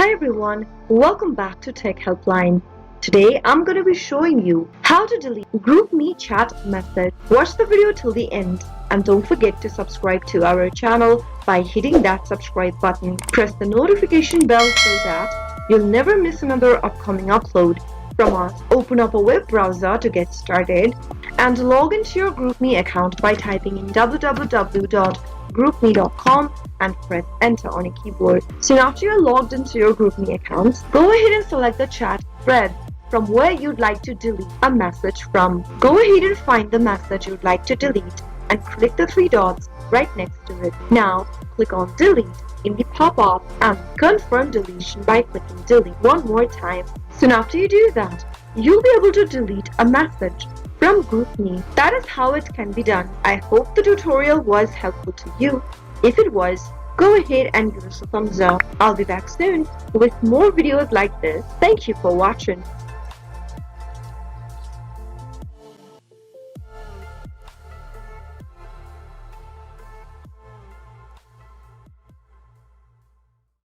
Hi everyone, welcome back to Tech Helpline. Today I'm going to be showing you how to delete GroupMe chat message. Watch the video till the end and don't forget to subscribe to our channel by hitting that subscribe button. Press the notification bell so that you'll never miss another upcoming upload from us. Open up a web browser to get started and log into your GroupMe account by typing in www.groupme.com and press enter on your keyboard. Soon after you're logged into your GroupMe account, go ahead and select the chat thread from where you'd like to delete a message from. Go ahead and find the message you'd like to delete and click the three dots right next to it. Now click on delete in the pop-up and confirm deletion by clicking delete one more time. Soon after you do that, you'll be able to delete a message from GroupMe. That is how it can be done. I hope the tutorial was helpful to you. If it was, go ahead and give us a thumbs up. I'll be back soon with more videos like this. Thank you for watching.